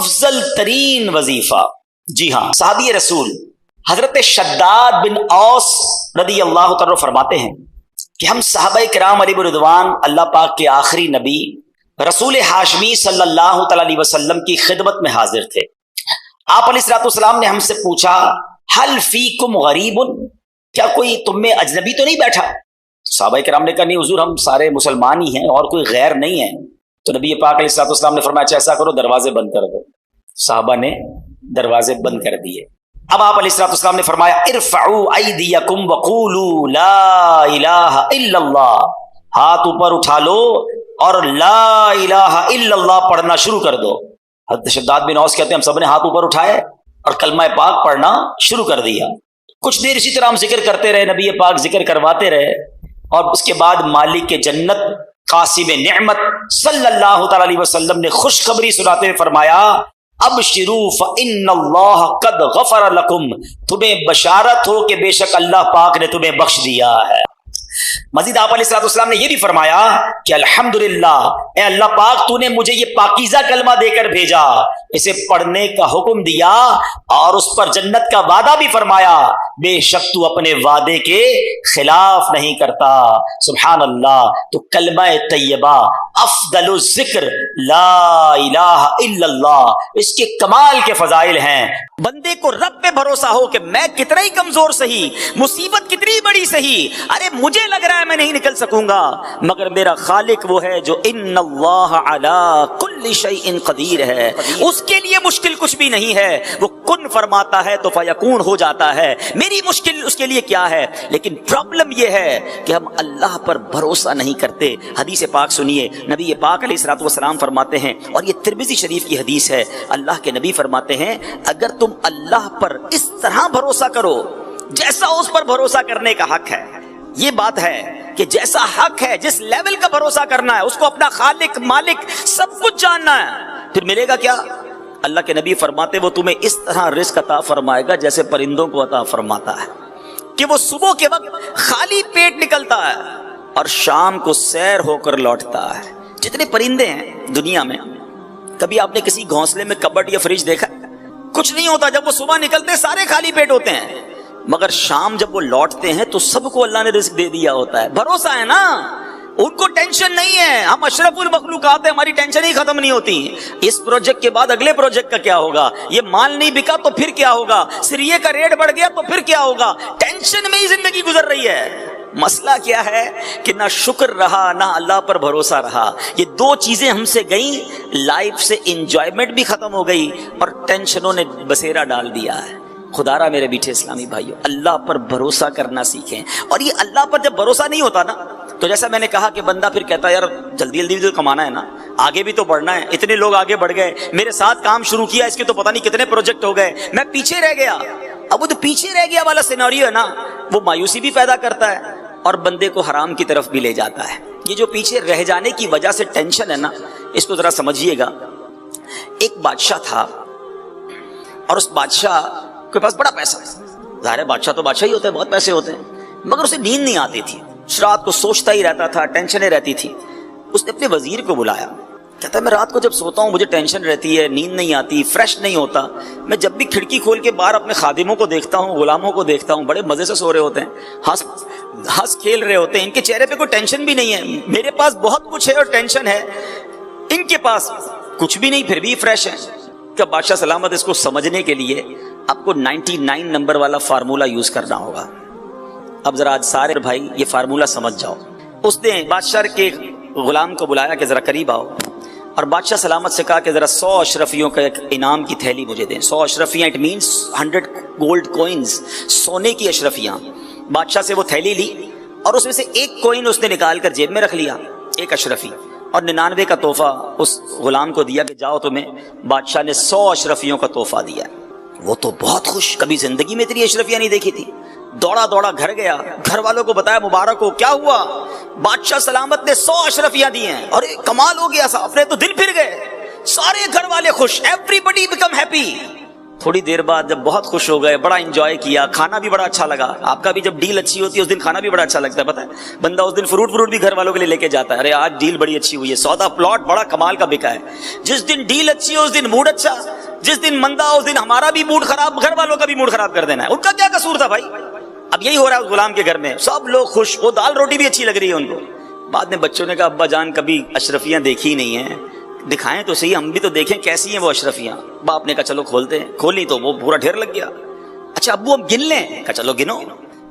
افضل ترین وظیفہ. جی ہاں، صحابی رسول حضرت شداد بن اوس رضی اللہ تعالیٰ فرماتے ہیں کہ ہم صحابہ کرام علیہ رضوان اللہ پاک کے آخری نبی رسول ہاشمی صلی اللہ تعالیٰ علیہ وسلم کی خدمت میں حاضر تھے. آپ علیہ الصلوۃ والسلام نے ہم سے پوچھا حل فیکم غریب، کیا کوئی تم میں اجنبی تو نہیں بیٹھا؟ صحابہ کرام نے کہا نہیں حضور، ہم سارے مسلمان ہی ہیں اور کوئی غیر نہیں ہے. تو نبی پاک علیہ الصلوۃ والسلام نے فرمایا اچھا ایسا کرو دروازے بند کر دو. صحابہ نے دروازے بند کر دیے. اب آپ علیہ الصلوۃ والسلام نے فرمایا ارفعوا ایدیکم وقولوا لا الہ الا اللہ، ہاتھ اوپر اٹھا لو اور لا الہ الا اللہ پڑھنا شروع کر دو. حضرت شداد بن اوس کہتے ہیں ہم سب نے ہاتھ اوپر اٹھائے اور کلمہ پاک پڑھنا شروع کر دیا. کچھ دیر اسی طرح ہم ذکر کرتے رہے، نبی پاک ذکر کرواتے رہے، اور اس کے بعد مالک کے جنت قاسم نعمت صلی اللہ تعالی علیہ وسلم نے خوشخبری سناتے ہوئے فرمایا ابشروا فإن اللہ قد غفر لکم، تمہیں بشارت ہو کہ بے شک اللہ پاک نے تمہیں بخش دیا ہے. مزید آپ علیہ الصلوۃ والسلام نے یہ بھی فرمایا کہ الحمدللہ، اے اللہ پاک تو نے مجھے یہ پاکیزہ کلمہ دے کر بھیجا، اسے پڑھنے کا حکم دیا اور اس پر جنت کا وعدہ بھی فرمایا، بے شک تو اپنے وعدے کے خلاف نہیں کرتا. سبحان اللہ. تو کلمہ طیبہ افضل الذکر لا الہ الا اللہ، اس کے کمال کے فضائل ہیں. بندے کو رب پہ بھروسہ ہو کہ میں کتنا ہی کمزور سہی، مصیبت کتنی بڑی سہی، ارے مجھے لگ رہا ہے میں نہیں نکل سکوں گا، مگر میرا خالق وہ ہے جو ان اللہ علی کل شیء قدیر ہے، اس کے لیے مشکل کچھ بھی نہیں ہے. وہ کن فرماتا ہے تو فیکون ہو جاتا ہے. میری مشکل اس کے لیے کیا ہے؟ لیکن پرابلم یہ ہے کہ ہم اللہ پر بھروسہ نہیں کرتے. حدیث پاک سنیے، نبی پاک علیہ الصلوۃ والسلام فرماتے ہیں، اور یہ ترمذی شریف کی حدیث ہے، اللہ کے نبی فرماتے ہیں اگر تم اللہ پر اس طرح بھروسہ کرو جیسا اس پر بھروسہ کرنے کا حق ہے، یہ بات ہے کہ جیسا حق ہے، جس لیول کا بھروسہ کرنا ہے، اس کو اپنا خالق مالک سب کچھ جاننا ہے، پھر ملے گا کیا؟ اللہ کے نبی فرماتے وہ تمہیں اس طرح رزق عطا فرمائے گا جیسے پرندوں کو عطا فرماتا ہے، کہ وہ صبح کے وقت خالی پیٹ نکلتا ہے اور شام کو سیر ہو کر لوٹتا ہے. جتنے پرندے ہیں دنیا میں، کبھی آپ نے کسی گھونسلے میں کبڈ یا فریج دیکھا؟ کچھ نہیں ہوتا. جب وہ صبح نکلتے سارے خالی پیٹ ہوتے ہیں، مگر شام جب وہ لوٹتے ہیں تو سب کو اللہ نے رزق دے دیا ہوتا ہے. بھروسہ ہے نا، ان کو ٹینشن نہیں ہے. ہم اشرف المخلوقات ہیں، ہماری ٹینشن ہی ختم نہیں ہوتی. اس پروجیکٹ کے بعد اگلے پروجیکٹ کا کیا ہوگا، یہ مال نہیں بکا تو پھر کیا ہوگا، سریے کا ریٹ بڑھ گیا تو پھر کیا ہوگا. ٹینشن میں ہی زندگی گزر رہی ہے. مسئلہ کیا ہے کہ نہ شکر رہا نہ اللہ پر بھروسہ رہا. یہ دو چیزیں ہم سے گئیں، لائف سے انجوائمنٹ بھی ختم ہو گئی اور ٹینشنوں نے بسیرا ڈال دیا ہے. خدا را میرے میٹھے اسلامی بھائیو، اللہ پر بھروسہ کرنا سیکھیں. اور یہ اللہ پر جب بھروسہ نہیں ہوتا نا، تو جیسا میں نے کہا کہ بندہ پھر کہتا ہے یار جلدی جلدی تو کمانا ہے نا، آگے بھی تو بڑھنا ہے. اتنے لوگ آگے بڑھ گئے، میرے ساتھ کام شروع کیا، اس کے تو پتہ نہیں کتنے پروجیکٹ ہو گئے، میں پیچھے رہ گیا. اب وہ تو پیچھے رہ گیا والا سیناریو ہے نا، وہ مایوسی بھی پیدا کرتا ہے اور بندے کو حرام کی طرف بھی لے جاتا ہے. یہ جو پیچھے رہ جانے کی وجہ سے ٹینشن ہے نا، اس کو ذرا سمجھیے گا. ایک بادشاہ تھا اور اس بادشاہ کے پاس بڑا پیسہ، ظاہر ہے بادشاہ تو بادشاہ ہی ہوتے ہیں، بہت پیسے ہوتے ہیں، مگر اسے نیند نہیں آتی تھی، رات کو سوچتا ہی رہتا تھا، ٹینشنیں رہتی تھی. اس نے اپنے وزیر کو بلایا، کہتا ہے میں رات کو جب سوتا ہوں مجھے ٹینشن رہتی ہے، نیند نہیں آتی، فریش نہیں ہوتا. میں جب بھی کھڑکی کھول کے باہر اپنے خادموں کو دیکھتا ہوں، غلاموں کو دیکھتا ہوں، بڑے مزے سے سو رہے ہوتے ہیں، ہنس کھیل رہے ہوتے ہیں، ان کے چہرے پہ کوئی ٹینشن بھی نہیں ہے. میرے پاس بہت کچھ ہے اور ٹینشن ہے، ان کے پاس کچھ بھی نہیں پھر بھی فریش ہے. کہ بادشاہ سلامت اس کو سمجھنے کے لیے آپ کو 99 نمبر والا فارمولا یوز کرنا ہوگا. اب ذرا آج سارے بھائی یہ فارمولا سمجھ جاؤ. اس نے بادشاہ کے غلام کو بلایا کہ ذرا قریب آؤ، اور بادشاہ سلامت سے کہا کہ ذرا 100 اشرفیوں کا ایک انعام کی تھیلی مجھے دیں. 100 اشرفیاں، اٹ مینس 100 گولڈ کوئنز، سونے کی اشرفیاں. بادشاہ سے وہ تھیلی لی اور اس میں سے ایک کوئن اس نے نکال کر جیب میں رکھ لیا، ایک اشرفی، اور 99 کا تحفہ اس غلام کو دیا کہ جاؤ تمہیں بادشاہ نے 100 اشرفیوں کا تحفہ دیا. وہ تو بہت خوش، کبھی زندگی میں اتنی اشرفیاں نہیں دیکھی تھی. دوڑا دوڑا گھر گیا، گھر والوں کو بتایا مبارک ہو، کیا ہوا؟ بادشاہ سلامت نے 100 اشرفیاں دی ہیں. اور کمال ہو گیا صاحب، نے تو دل پھر گئے، سارے گھر والے خوش، ایوری بڈی بیکم ہیپی. تھوڑی دیر بعد جب بہت خوش ہو گئے, بڑا انجوائے کیا, کھانا بھی بڑا اچھا لگا. آپ کا بھی جب ڈیل اچھی ہوتی ہے اس دن کھانا بھی بڑا اچھا لگتا ہے, پتہ ہے بندہ اس دن فروٹ بھی گھر والوں کے لیے لے کے جاتا ہے, ارے آج ڈیل بڑی اچھی ہوئی ہے, سودا پلاٹ بڑا کمال کا بکا ہے. جس دن ڈیل اچھی ہو اس دن موڈ اچھا, جس دن مندہ ہو اس دن ہمارا بھی موڈ خراب, گھر والوں کا بھی موڈ خراب کر دینا ہے. ان کا کیا قصور تھا بھائی؟ اب یہی ہو رہا ہے اس غلام کے گھر میں, سب لوگ خوش, وہ دال روٹی بھی اچھی لگ رہی ہے ان کو. بعد میں بچوں نے کہا ابا جان کبھی اشرفیاں دیکھی نہیں ہیں, دکھائیں تو صحیح, ہم بھی تو دیکھیں کیسی ہیں وہ اشرفیاں. باپ نے کہا چلو کھولتے ہیں, کھولی تو وہ پورا ڈھیر لگ گیا. اچھا ابو ہم گن لیں؟ کہا چلو گنو,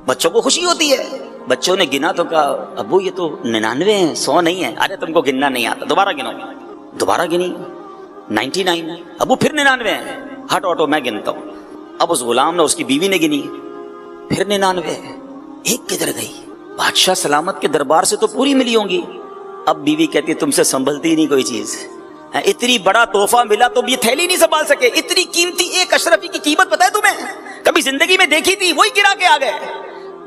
بچوں کو خوشی ہوتی ہے. بچوں نے گنا تو کہا ابو یہ تو 99 ہیں, 100 نہیں ہے. ارے تم کو گننا نہیں آتا, دوبارہ گنو. دوبارہ گنی 99. ابو پھر 99 ہیں, ہٹ آٹو میں گنتا ہوں. اب اس غلام نے, اس کی بیوی نے گنی, پھر 99. ایک کدھر گئی؟ بادشاہ سلامت کے دربار سے تو پوری ملی ہوں گی. اب بیوی کہتی تم سے سنبھلتی نہیں کوئی چیز, اتنی بڑا تحفہ ملا تم یہ تھیلی نہیں سنبھال سکے. اتنی قیمتی ایک اشرفی کی قیمت پتہ ہے تمہیں؟ کبھی زندگی میں دیکھی تھی؟ وہی گرا کے آ گئے.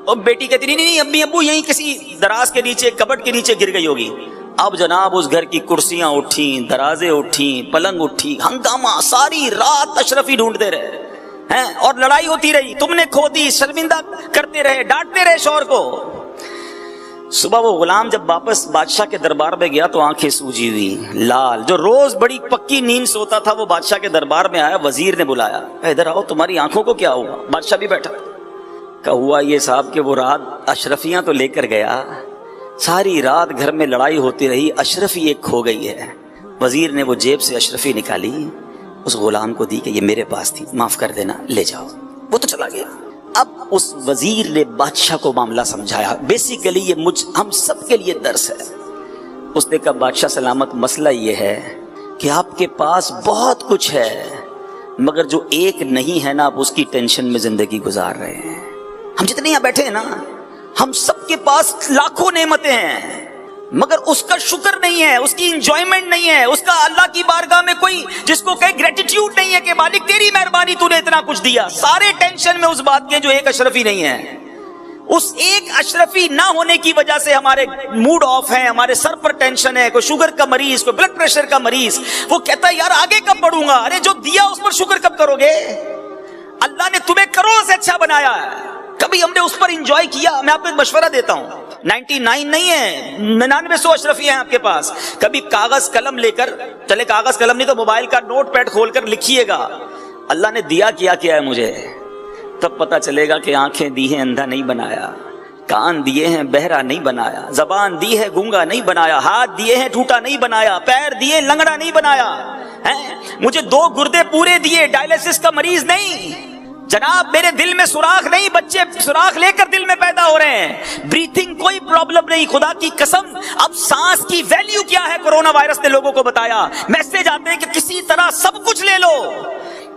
اور بیٹی کہتی نہیں امی ابو یہیں کسی دراز کے نیچے, کبٹ کے نیچے گر گئی ہوگی. اب جناب اس گھر کی کرسیاں اٹھیں, درازیں اٹھیں, پلنگ اٹھی, ہنگامہ, ساری رات اشرفی ڈھونڈتے رہے اور لڑائی ہوتی رہی. تم نے کھو دی, شرمندہ کرتے رہے, ڈانٹتے رہے شوہر کو. صبح وہ غلام جب واپس بادشاہ کے دربار میں گیا تو آنکھیں سوجی ہوئی, لال, جو روز بڑی پکی نیند سوتا تھا وہ بادشاہ کے دربار میں آیا. وزیر نے بلایا, ادھر آؤ, تمہاری آنکھوں کو کیا ہوا؟ بادشاہ بھی بیٹھا. کہا ہوا یہ صاحب کہ وہ رات اشرفیاں تو لے کر گیا, ساری رات گھر میں لڑائی ہوتی رہی, اشرفی ایک کھو گئی ہے. وزیر نے وہ جیب سے اشرفی نکالی, اس غلام کو دی کہ یہ میرے پاس تھی, معاف کر دینا, لے جاؤ. وہ تو چلا گیا. اب اس وزیر نے بادشاہ کو معاملہ سمجھایا. بیسیکلی یہ ہم سب کے لیے درس ہے. اس نے کہا بادشاہ سلامت مسئلہ یہ ہے کہ آپ کے پاس بہت کچھ ہے مگر جو ایک نہیں ہے نا, آپ اس کی ٹینشن میں زندگی گزار رہے ہیں. ہم جتنے یہاں بیٹھے ہیں نا, ہم سب کے پاس لاکھوں نعمتیں ہیں مگر اس کا شکر نہیں ہے, اس کی انجوائمنٹ نہیں ہے, اس کا اللہ کی بارگاہ میں کوئی جس کو کہے گریٹیٹیوڈ نہیں ہے کہ مالک تیری مہربانی تو نے اتنا کچھ دیا. سارے ٹینشن میں اس بات کے جو ایک اشرفی نہیں ہے. اس ایک اشرفی نہ ہونے کی وجہ سے ہمارے موڈ آف ہیں, ہمارے سر پر ٹینشن ہے. کوئی شوگر کا مریض, کوئی بلڈ پریشر کا مریض, وہ کہتا ہے یار آگے کب بڑھوں گا. ارے جو دیا اس پر شکر کب کرو گے؟ اللہ نے تمہیں کروڑ سے اچھا بنایا ہے, کبھی ہم نے اس پر انجوائے کیا؟ میں آپ کو ایک مشورہ دیتا ہوں, 99 نہیں ہے, 99 اشرفی ہیں آپ کے پاس. کبھی کاغذ قلم لے کر, چلے کاغذ قلم نہیں تو موبائل کا نوٹ پیڈ کھول کر لکھیے گا اللہ نے دیا کیا کیا ہے مجھے, تب پتہ چلے گا کہ آنکھیں دی ہیں اندھا نہیں بنایا, کان دیے ہیں بہرا نہیں بنایا, زبان دی ہے گونگا نہیں بنایا, ہاتھ دیے ہیں ٹوٹا نہیں بنایا, پیر دیے لنگڑا نہیں بنایا, مجھے 2 گردے پورے دیے, ڈائلسس کا مریض نہیں جناب. میرے دل میں سوراخ نہیں, بچے سوراخ لے کر دل میں پیدا ہو رہے ہیں. بریتھنگ کوئی پرابلم نہیں, خدا کی قسم. اب سانس کی ویلیو کیا ہے کورونا وائرس نے لوگوں کو بتایا. میسج آتے ہیں کہ کسی طرح سب کچھ لے لو,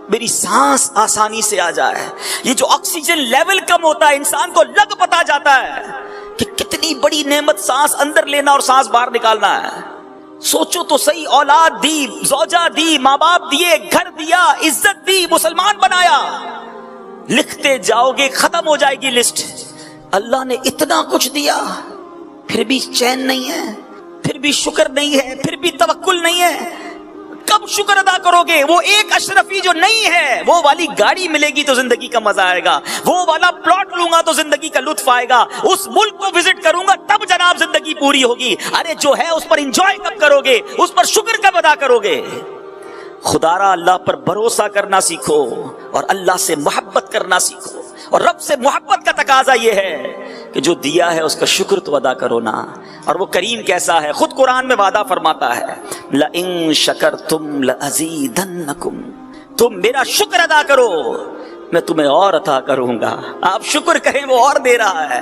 میری سانس آسانی سے آ جائے. یہ جو آکسیجن لیول کم ہوتا ہے انسان کو لگ پتا جاتا ہے کہ کتنی بڑی نعمت سانس اندر لینا اور سانس باہر نکالنا ہے. سوچو تو صحیح, اولاد دی, زوجہ دی, ماں باپ دیے, گھر دیا, عزت دی, مسلمان بنایا. لکھتے جاؤ گے ختم ہو جائے گی لسٹ. اللہ نے اتنا کچھ دیا پھر بھی چین نہیں ہے, پھر بھی شکر نہیں ہے, پھر بھی توکل نہیں ہے. کب شکر ادا کرو گے؟ وہ ایک اشرفی جو نہیں ہے, وہ والی گاڑی ملے گی تو زندگی کا مزہ آئے گا, وہ والا پلاٹ لوں گا تو زندگی کا لطف آئے گا, اس ملک کو وزٹ کروں گا تب جناب زندگی پوری ہوگی. ارے جو ہے اس پر انجوائے کب کرو گے, اس پر شکر کب ادا کرو گے؟ خدارا اللہ پر بھروسہ کرنا سیکھو اور اللہ سے محبت کرنا سیکھو. اور رب سے محبت کا تقاضا یہ ہے کہ جو دیا ہے اس کا شکر تو ادا کرو نا. اور وہ کریم کیسا ہے, خود قرآن میں وعدہ فرماتا ہے لَإِن شَكَرْتُمْ لَأَزِيدَنَّكُمْ, تم میرا شکر ادا کرو میں تمہیں اور عطا کروں گا. آپ شکر کریں وہ اور دے رہا ہے,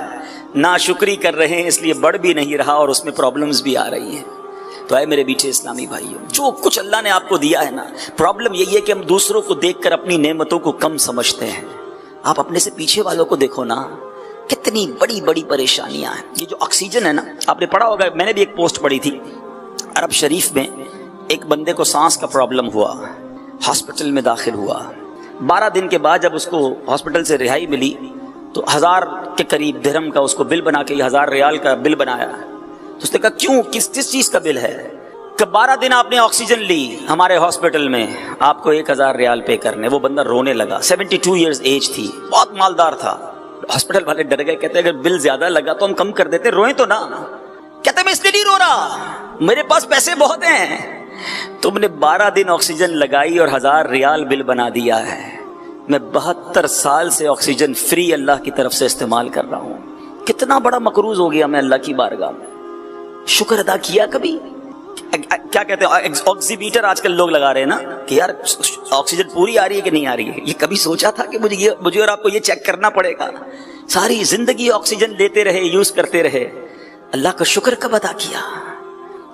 ناشکری کر رہے ہیں اس لیے بڑھ بھی نہیں رہا اور اس میں پرابلمز بھی آ رہی ہیں. تو اے میرے میٹھے اسلامی بھائیوں, جو کچھ اللہ نے آپ کو دیا ہے نا, پرابلم یہی ہے کہ ہم دوسروں کو دیکھ کر اپنی نعمتوں کو کم سمجھتے ہیں. آپ اپنے سے پیچھے والوں کو دیکھو نا, کتنی بڑی بڑی پریشانیاں ہیں. یہ جو آکسیجن ہے نا, آپ نے پڑھا ہوگا, میں نے بھی ایک پوسٹ پڑھی تھی, عرب شریف میں ایک بندے کو سانس کا پرابلم ہوا, ہاسپٹل میں داخل ہوا. 12 دن کے بعد جب اس کو ہاسپٹل سے رہائی ملی تو 1000 کے قریب درہم کا اس کو بل بنا کے, 1000 ریال کا بل بنایا. تو اس نے کہا کیوں, کس چیز کا بل ہے؟ کہ 12 دن آپ نے آکسیجن لی ہمارے ہاسپٹل میں، آپ کو 1000 ریال پے کرنے. وہ بندہ رونے لگا. 72 ایئرز ایج تھی، بہت مالدار تھا. ہاسپٹل والے ڈر گئے، کہتے اگر بل زیادہ لگا تو ہم کم کر دیتے، روئیں تو نہ. کہتے میں اس لیے نہیں رو رہا، میرے پاس پیسے بہت ہیں. تم نے 12 دن آکسیجن لگائی اور 1000 ریال بل بنا دیا ہے. میں 72 سال سے آکسیجن فری اللہ کی طرف سے استعمال کر رہا ہوں. کتنا بڑا مقروض ہو گیا میں اللہ کی بارگاہ میں. شکر ادا کیا کبھی؟ کیا کہتے ہیں آکسیمیٹر آج کل لوگ لگا رہے ہیں نا کہ یار آکسیجن پوری آ رہی ہے کہ نہیں آ رہی ہے. یہ کبھی سوچا تھا کہ مجھے اور آپ کو یہ چیک کرنا پڑے گا؟ ساری زندگی آکسیجن لیتے رہے، یوز کرتے رہے. اللہ کا شکر کب ادا کیا؟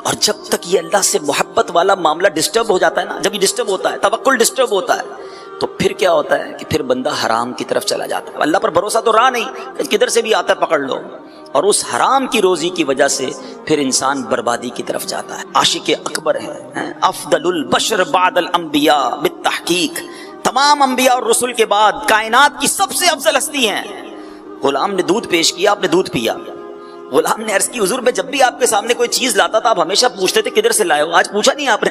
اور جب تک یہ اللہ سے محبت والا معاملہ ڈسٹرب ہو جاتا ہے نا، جب یہ ڈسٹرب ہوتا ہے، توکل ڈسٹرب ہوتا ہے، تو پھر کیا ہوتا ہے کہ پھر بندہ حرام کی طرف چلا جاتا ہے. اللہ پر بھروسہ تو رہا نہیں، کدھر سے بھی آتا ہے پکڑ لو، اور اس حرام کی روزی کی وجہ سے پھر انسان بربادی کی طرف جاتا ہے. عاشق اکبر ہے افضل البشر بعد الانبیاء بالتحقیق، تمام انبیاء اور رسل کے بعد کائنات کی سب سے افضل ہستی ہیں. غلام نے دودھ پیش کیا، آپ نے دودھ پیا. غلام نے عرض کی حضور میں جب بھی آپ کے سامنے کوئی چیز لاتا تھا آپ ہمیشہ پوچھتے تھے کدھر سے لائے ہو، آج پوچھا نہیں آپ نے.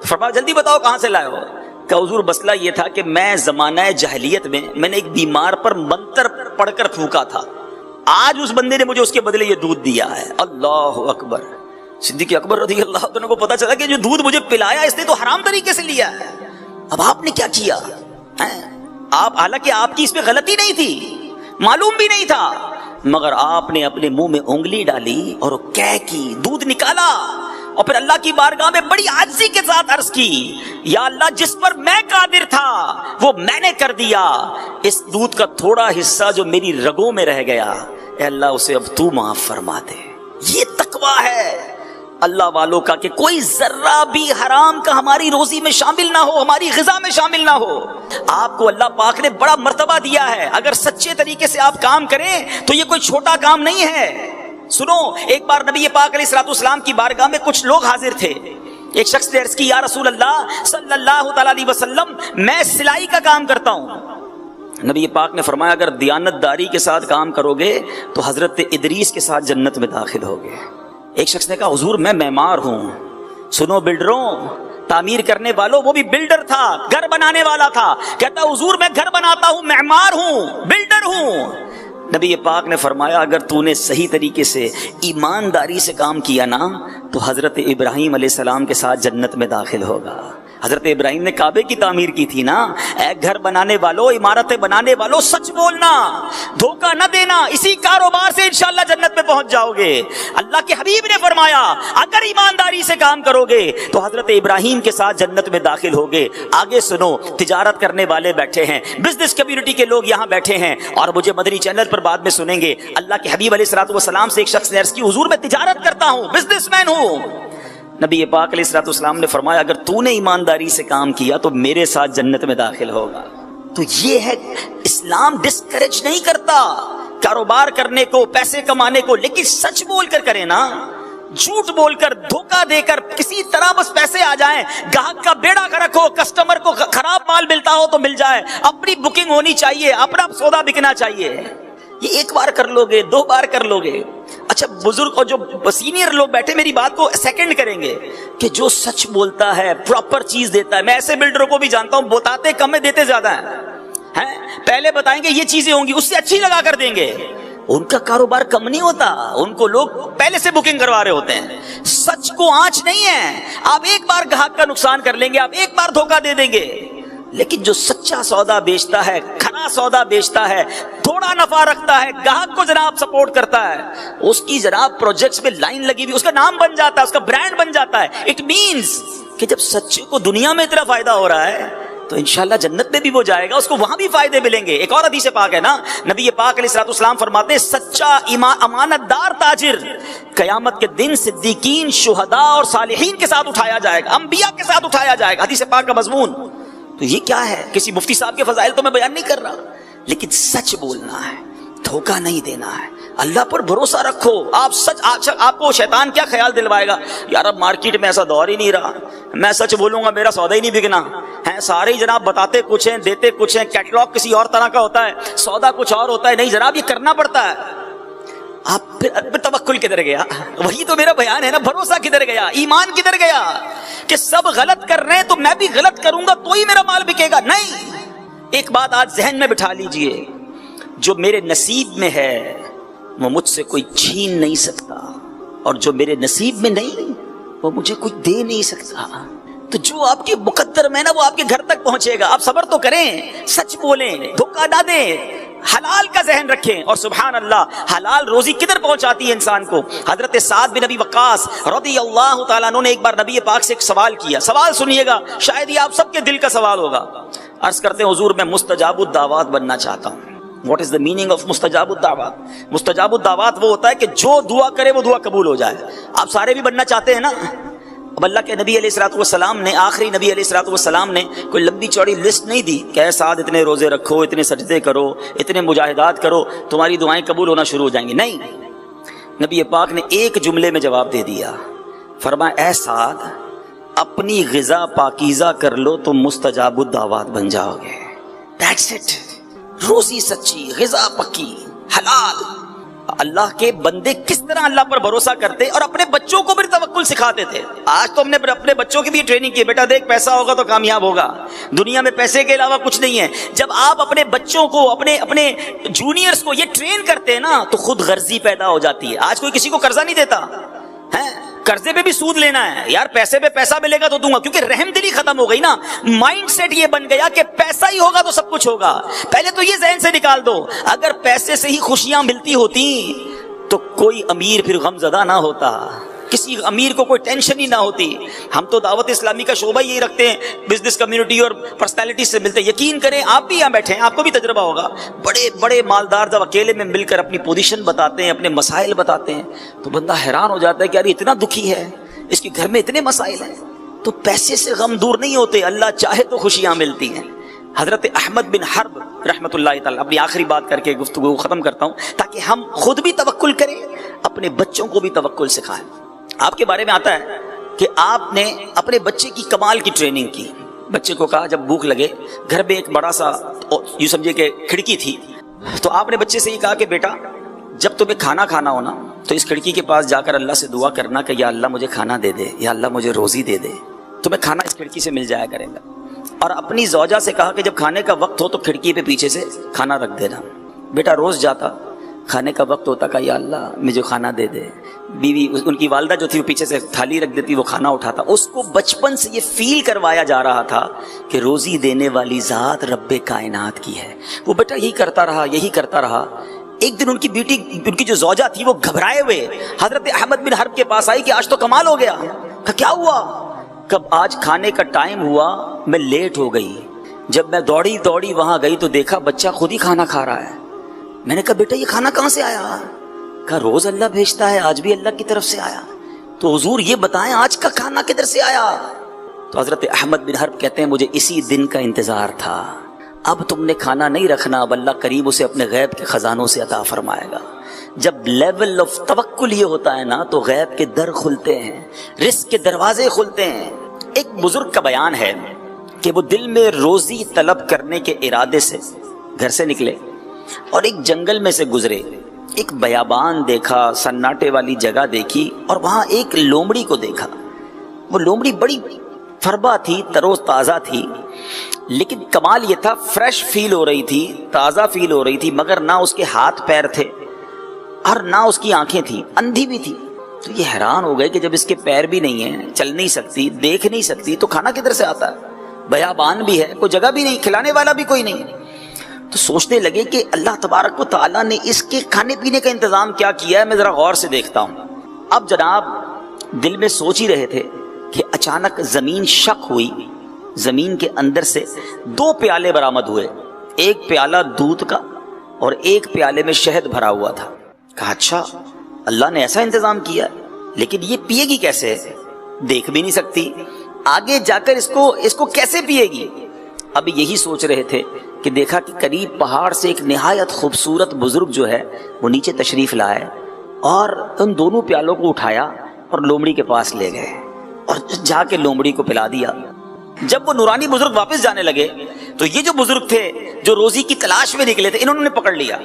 فرمایا جلدی بتاؤ کہاں سے لائے ہو. کہ حضور مسئلہ یہ تھا کہ میں زمانہ جاہلیت میں نے ایک بیمار پر منتر پڑھ کر پھونکا تھا، آج اس بندے نے مجھے اس کے بدلے یہ دودھ دیا ہے. اللہ اکبر. صدیق اکبر رضی اللہ عنہ کو پتا چلا کہ جو دودھ مجھے پلایا اس نے تو حرام طریقے سے لیا ہے. اب آپ نے کیا کیا؟ آپ حالانکہ آپ کی اس میں غلطی نہیں تھی، معلوم بھی نہیں تھا، مگر آپ نے اپنے منہ میں انگلی ڈالی اور کہہ کی دودھ نکالا، اور پھر اللہ کی بارگاہ میں بڑی عاجزی کے ساتھ عرض کی یا اللہ جس پر میں قادر تھا وہ میں نے کر دیا، اس دودھ کا تھوڑا حصہ جو میری رگوں میں رہ گیا اے اللہ اسے اب تو معاف فرما دے. یہ تقویٰ ہے اللہ والوں کا کہ کوئی ذرہ بھی حرام کا ہماری روزی میں شامل نہ ہو، ہماری غذا میں شامل نہ ہو. آپ کو اللہ پاک نے بڑا مرتبہ دیا ہے، اگر سچے طریقے سے آپ کام کریں تو یہ کوئی چھوٹا کام نہیں ہے. سنو، ایک بار نبی پاک علیہ الصلوۃ والسلام کی بارگاہ میں کچھ لوگ حاضر تھے. ایک شخص نے عرض کی یا رسول اللہ صلی اللہ تعالی علیہ وسلم میں سلائی کا کام کرتا ہوں. نبی پاک نے فرمایا اگر دیانت داری کے ساتھ کام کرو گے تو حضرت ادریس کے ساتھ جنت میں داخل ہوگے. ایک شخص نے کہا حضور میں معمار ہوں. سنو بلڈروں، تعمیر کرنے والوں، وہ بھی بلڈر تھا، گھر بنانے والا تھا. کہتا حضور میں گھر بناتا ہوں، معمار ہوں، بلڈر ہوں. نبی پاک نے فرمایا اگر تو نے صحیح طریقے سے ایمانداری سے کام کیا نا تو حضرت ابراہیم علیہ السلام کے ساتھ جنت میں داخل ہوگا. حضرت ابراہیم نے کعبے کی تعمیر کی تھی نا. اے گھر بنانے والوں، عمارتیں بنانے والوں، سچ بولنا، دھوکہ نہ دینا، اسی کاروبار سے انشاءاللہ جنت میں پہنچ جاؤ گے. اللہ کے حبیب نے فرمایا اگر ایمانداری سے کام کرو گے تو حضرت ابراہیم کے ساتھ جنت میں داخل ہوگے. آگے سنو، تجارت کرنے والے بیٹھے ہیں، بزنس کمیونٹی کے لوگ یہاں بیٹھے ہیں اور مجھے مدنی چینل پر بعد میں سنیں گے. اللہ کے حبیب علیہ الصلوۃ والسلام سے ایک شخص نے عرض کی حضور میں تجارت کرتا ہوں، بزنس مین ہوں. نبی پاک علیہ الصلوۃ والسلام نے فرمایا اگر تو نے ایمانداری سے کام کیا تو میرے ساتھ جنت میں داخل ہوگا. تو یہ ہے اسلام ڈسکریج نہیں کرتا کاروبار کرنے کو، پیسے کمانے کو، لیکن سچ بول کر کریں نا. جھوٹ بول کر، دھوکہ دے کر کسی طرح بس پیسے آ جائیں، گاہک کا بیڑا غرق ہو، کسٹمر کو خراب مال ملتا ہو تو مل جائے، اپنی بکنگ ہونی چاہیے، اپنا سودا بکنا چاہیے. یہ ایک بار کر لو گے، 2 بار کر لو گے. اچھا بزرگ اور جو سینئر لوگ بیٹھے میری بات کو سیکنڈ کریں گے کہ جو سچ بولتا ہے، پراپر چیز دیتا ہے. میں ایسے بلڈروں کو بھی جانتا ہوں بتاتے کم میں دیتے زیادہ ہیں. پہلے بتائیں گے یہ چیزیں ہوں گی، اس سے اچھی لگا کر دیں گے. ان کا کاروبار کم نہیں ہوتا، ان کو لوگ پہلے سے بکنگ کروا رہے ہوتے ہیں. سچ کو آنچ نہیں ہے. آپ ایک بار گاہک کا نقصان کر لیں گے، آپ ایک بار دھوکہ دے دیں گے، لیکن جو سچا سودا بیچتا ہے، کھرا سودا بیچتا ہے، تھوڑا نفع رکھتا ہے، گاہک کو جناب سپورٹ کرتا ہے، اس کی جناب پروجیکٹس میں لائن لگی ہوئی، اس کا نام بن جاتا ہے، اس کا برانڈ بن جاتا ہے. اٹ مینز کہ جب سچے کو دنیا میں اتنا فائدہ ہو رہا ہے تو انشاءاللہ جنت میں بھی وہ جائے گا، اس کو وہاں بھی فائدے ملیں گے. ایک اور حدیث پاک ہے نا، نبی پاک علیہ الصلوۃ والسلام فرماتے ہیں سچا امانت دار تاجر قیامت کے دن صدیقین، شہداء اور صالحین کے ساتھ اٹھایا جائے گا، انبیاء کے ساتھ اٹھایا جائے گا. حدیث پاک کا مضمون تو یہ کیا ہے؟ کسی مفتی صاحب کے فضائل تو میں بیان نہیں کر رہا، لیکن سچ بولنا ہے، دھوکہ نہیں دینا ہے. اللہ پر بھروسہ رکھو. آپ سچ، آپ کو شیطان کیا خیال دلوائے گا یار اب مارکیٹ میں ایسا دور ہی نہیں رہا، میں سچ بولوں گا میرا سودا ہی نہیں بکنا ہے. سارے ہی جناب بتاتے کچھ ہیں، دیتے کچھ ہیں، کیٹلاگ کسی اور طرح کا ہوتا ہے، سودا کچھ اور ہوتا ہے. نہیں جناب، یہ کرنا پڑتا ہے. آپ پھر توکل کدھر گیا؟ وہی تو میرا بیان ہے نا، بھروسہ کدھر گیا، ایمان کدھر گیا کہ سب غلط کر رہے ہیں تو میں بھی غلط کروں گا تو ہی میرا مال بکے گا؟ نہیں، ایک بات آج ذہن میں بٹھا لیجئے، جو میرے نصیب میں ہے وہ مجھ سے کوئی چھین نہیں سکتا، اور جو میرے نصیب میں نہیں وہ مجھے کوئی دے نہیں سکتا۔ تو جو آپ کے مقدر میں نا وہ آپ کے گھر تک پہنچے گا۔ آپ صبر تو کریں، سچ بولیں، دھوکہ نہ دیں، حلال کا ذہن رکھیں، اور سبحان اللہ حلال روزی کدھر پہنچاتی ہے انسان کو۔ حضرت سعد بن ابی وقاص رضی اللہ تعالیٰ عنہ نے ایک بار نبی پاک سے ایک سوال کیا، سوال سنیے گا، شاید یہ آپ سب کے دل کا سوال ہوگا۔ عرض کرتے ہیں حضور میں مستجاب الدعوات بننا چاہتا ہوں۔ What is the meaning of مستجاب الدعوات؟ مستجاب الدعوات وہ ہوتا ہے کہ جو دعا کرے وہ دعا قبول ہو جائے۔ آپ سارے بھی بننا چاہتے ہیں نا؟ اب اللہ کے نبی علیہ الصلوۃ والسلام نے، آخری نبی علیہ الصلوۃ والسلام نے کوئی لمبی چوڑی لسٹ نہیں دی کہ اے سعد اتنے روزے رکھو، اتنے سجدے کرو، اتنے مجاہدات کرو، تمہاری دعائیں قبول ہونا شروع ہو جائیں گی۔ نہیں، نبی پاک نے ایک جملے میں جواب دے دیا، فرمایا اے سعد اپنی غذا پاکیزہ کر لو تو مستجاب الدعوات بن جاؤ گے۔ That's it. روزی سچی، غذا پکی، حلال۔ اللہ کے بندے کس طرح اللہ پر بھروسہ کرتے اور اپنے بچوں کو بھی توکل سکھاتے تھے۔ آج تو ہم نے اپنے بچوں کی بھی ٹریننگ کی، بیٹا دیکھ پیسہ ہوگا تو کامیاب ہوگا، دنیا میں پیسے کے علاوہ کچھ نہیں ہے۔ جب آپ اپنے بچوں کو، اپنے جونیئرز کو یہ ٹرین کرتے ہیں نا تو خود غرضی پیدا ہو جاتی ہے۔ آج کوئی کسی کو قرضہ نہیں دیتا ہے، قرضے پہ بھی سود لینا ہے، یار پیسے پہ پیسہ ملے گا تو دوں گا، کیونکہ رحم دلی ختم ہو گئی نا۔ مائنڈ سیٹ یہ بن گیا کہ پیسہ ہی ہوگا تو سب کچھ ہوگا۔ پہلے تو یہ ذہن سے نکال دو، اگر پیسے سے ہی خوشیاں ملتی ہوتی تو کوئی امیر پھر غم زدہ نہ ہوتا، کسی امیر کو کوئی ٹینشن ہی نہ ہوتی۔ ہم تو دعوت اسلامی کا شعبہ یہی رکھتے ہیں، بزنس کمیونٹی اور پرسنالٹی سے ملتے ہیں۔ یقین کریں آپ بھی یہاں بیٹھے ہیں، آپ کو بھی تجربہ ہوگا، بڑے بڑے مالدار جب اکیلے میں مل کر اپنی پوزیشن بتاتے ہیں، اپنے مسائل بتاتے ہیں تو بندہ حیران ہو جاتا ہے کہ یار اتنا دکھی ہے، اس کے گھر میں اتنے مسائل ہیں۔ تو پیسے سے غم دور نہیں ہوتے، اللہ چاہے تو خوشیاں ملتی ہیں۔ حضرت احمد بن حرب رحمۃ اللہ تعالیٰ، اپنی آخری بات کر کے گفتگو ختم کرتا ہوں تاکہ ہم خود بھی توکل کریں، اپنے بچوں کو بھی توکل سکھائیں۔ آپ کے بارے میں آتا ہے کہ آپ نے اپنے بچے کی کمال کی ٹریننگ کی۔ بچے کو کہا جب بھوک لگے، گھر میں ایک بڑا سا یوں سمجھے کہ کھڑکی تھی، تو آپ نے بچے سے یہ کہا کہ بیٹا جب تمہیں کھانا کھانا ہو نا تو اس کھڑکی کے پاس جا کر اللہ سے دعا کرنا کہ یا اللہ مجھے کھانا دے دے، یا اللہ مجھے روزی دے دے، تمہیں کھانا اس کھڑکی سے مل جایا کرے گا۔ اور اپنی زوجہ سے کہا کہ جب کھانے کا وقت ہو تو کھڑکی پہ پیچھے سے کھانا رکھ دینا۔ بیٹا روز جاتا، کھانے کا وقت ہوتا کہ یا اللہ مجھے کھانا دے دے، بیوی ان کی والدہ جو تھی وہ پیچھے سے تھالی رکھ دیتی، وہ کھانا اٹھاتا۔ اس کو بچپن سے یہ فیل کروایا جا رہا تھا کہ روزی دینے والی ذات رب کائنات کی ہے۔ وہ بیٹا یہی کرتا رہا، یہی کرتا رہا۔ ایک دن ان کی بیٹی، ان کی جو زوجہ تھی، وہ گھبرائے ہوئے حضرت احمد بن حرب کے پاس آئی کہ آج تو کمال ہو گیا۔ کیا ہوا؟ کب آج کھانے کا ٹائم ہوا میں لیٹ ہو گئی، جب میں دوڑی دوڑی وہاں گئی تو دیکھا بچہ خود ہی کھانا کھا رہا ہے۔ میں نے کہا بیٹا یہ کھانا کہاں سے آیا؟ کہا روز اللہ بھیجتا ہے، آج بھی اللہ کی طرف سے آیا۔ تو حضور یہ بتائیں آج کا کھانا کدھر سے آیا؟ تو حضرت احمد بن حرب کہتے ہیں مجھے اسی دن کا انتظار تھا، اب تم نے کھانا نہیں رکھنا، اب اللہ قریب اسے اپنے غیب کے خزانوں سے عطا فرمائے گا۔ جب لیول آف توکل یہ ہوتا ہے نا تو غیب کے در کھلتے ہیں، رزق کے دروازے کھلتے ہیں۔ ایک بزرگ کا بیان ہے کہ وہ دل میں روزی طلب کرنے کے ارادے سے گھر سے نکلے اور ایک جنگل میں سے گزرے، ایک بیابان دیکھا، سناٹے والی جگہ دیکھی اور وہاں ایک لومڑی کو دیکھا۔ وہ لومڑی بڑی فربا تھی، ترو تازہ تھی، لیکن کمال یہ تھا فریش فیل ہو رہی تھی، تازہ فیل ہو رہی تھی، مگر نہ اس کے ہاتھ پیر تھے اور نہ اس کی آنکھیں تھیں، اندھی بھی تھی۔ تو یہ حیران ہو گئے کہ جب اس کے پیر بھی نہیں ہیں، چل نہیں سکتی، دیکھ نہیں سکتی، تو کھانا کدھر سے آتا ہے؟ بیابان بھی ہے، کوئی جگہ بھی نہیں، کھلانے والا بھی کوئی نہیں۔ تو سوچنے لگے کہ اللہ تبارک و تعالیٰ نے اس کے کھانے پینے کا انتظام کیا کیا ہے، میں ذرا غور سے دیکھتا ہوں۔ اب جناب دل میں سوچ ہی رہے تھے کہ اچانک زمین شق ہوئی، زمین کے اندر سے 2 پیالے برآمد ہوئے، ایک پیالہ دودھ کا اور ایک پیالے میں شہد بھرا ہوا تھا۔ کہا اچھا اللہ نے ایسا انتظام کیا، لیکن یہ پیے گی کیسے؟ دیکھ بھی نہیں سکتی، آگے جا کر اس کو کیسے پیے گی؟ اب یہی سوچ رہے تھے کہ دیکھا کہ قریب پہاڑ سے ایک نہایت خوبصورت بزرگ جو ہے وہ نیچے تشریف لائے اور ان دونوں پیالوں کو اٹھایا اور لومڑی کے پاس لے گئے اور جا کے لومڑی کو پلا دیا۔ جب وہ نورانی بزرگ واپس جانے لگے تو یہ جو بزرگ تھے جو روزی کی تلاش میں نکلے تھے، انہوں نے پکڑ لیا۔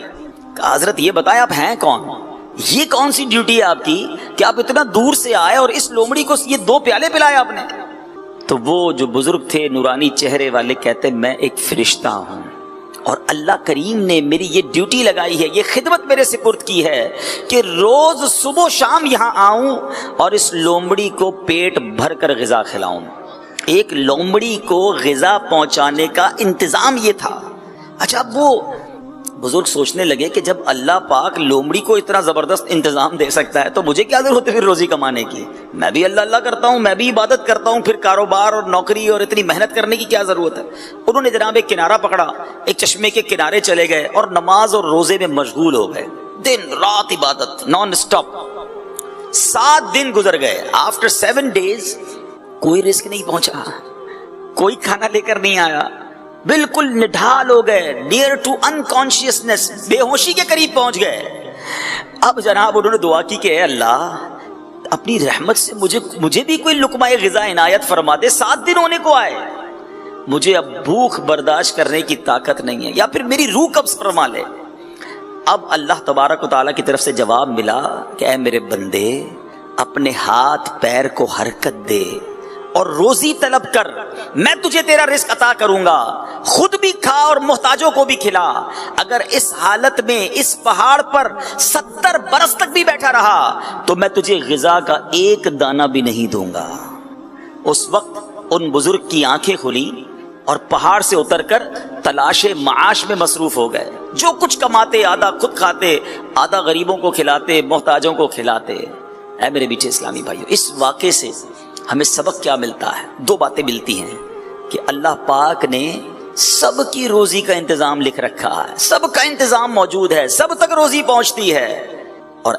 کہا حضرت یہ بتائیں آپ ہیں کون؟ یہ کون سی ڈیوٹی ہے آپ کی کہ آپ اتنا دور سے آئے اور اس لومڑی کو یہ 2 پیالے پلائے آپ نے؟ تو وہ جو بزرگ تھے نورانی چہرے والے کہتے میں ایک فرشتہ ہوں اور اللہ کریم نے میری یہ ڈیوٹی لگائی ہے، یہ خدمت میرے سپرد کی ہے کہ روز صبح و شام یہاں آؤں اور اس لومڑی کو پیٹ بھر کر غذا کھلاؤں۔ ایک لومڑی کو غذا پہنچانے کا انتظام یہ تھا۔ اچھا، اب وہ بزرگ سوچنے لگے کہ جب اللہ پاک لومڑی کو اتنا زبردست انتظام دے سکتا ہے تو مجھے کیا ضرورت ہے پھر روزی کمانے کی؟ میں بھی اللہ اللہ کرتا ہوں، میں بھی عبادت کرتا ہوں، پھر کاروبار اور نوکری اور اتنی محنت کرنے کی کیا ضرورت ہے؟ انہوں نے جناب ایک کنارہ پکڑا، ایک چشمے کے کنارے چلے گئے اور نماز اور روزے میں مشغول ہو گئے، دن رات عبادت نان اسٹاپ۔ 7 دن گزر گئے۔ آفٹر 7 days کوئی رزق نہیں پہنچا، کوئی کھانا لے کر نہیں آیا، بالکل نڈھال ہو گئے، نیئر ٹو انکانشیسنس، بے ہوشی کے قریب پہنچ گئے۔ اب جناب انہوں نے دعا کی کہ اے اللہ اپنی رحمت سے مجھے بھی کوئی لقمہ غذا عنایت فرما دے، 7 دن ہونے کو آئے، مجھے اب بھوک برداشت کرنے کی طاقت نہیں ہے، یا پھر میری روح قبض فرما لے۔ اب اللہ تبارک و تعالیٰ کی طرف سے جواب ملا کہ اے میرے بندے اپنے ہاتھ پیر کو حرکت دے اور روزی طلب کر، میں تجھے تیرا رزق عطا کروں گا، خود بھی کھا اور محتاجوں کو بھی کھلا۔ اگر اس حالت میں اس پہاڑ پر 70 برس تک بھی بیٹھا رہا تو میں تجھے غذا کا ایک دانہ بھی نہیں دوں گا۔ اس وقت ان بزرگ کی آنکھیں کھلی اور پہاڑ سے اتر کر تلاش معاش میں مصروف ہو گئے، جو کچھ کماتے آدھا خود کھاتے، آدھا غریبوں کو کھلاتے، محتاجوں کو کھلاتے۔ اے میرے میٹھے اسلامی بھائیو، اس واقعے سے ہمیں سبق کیا ملتا ہے؟ 2 باتیں ملتی ہیں کہ اللہ پاک نے سب کی روزی کا انتظام لکھ رکھا ہے، سب کا انتظام موجود ہے، سب تک روزی پہنچتی ہے، اور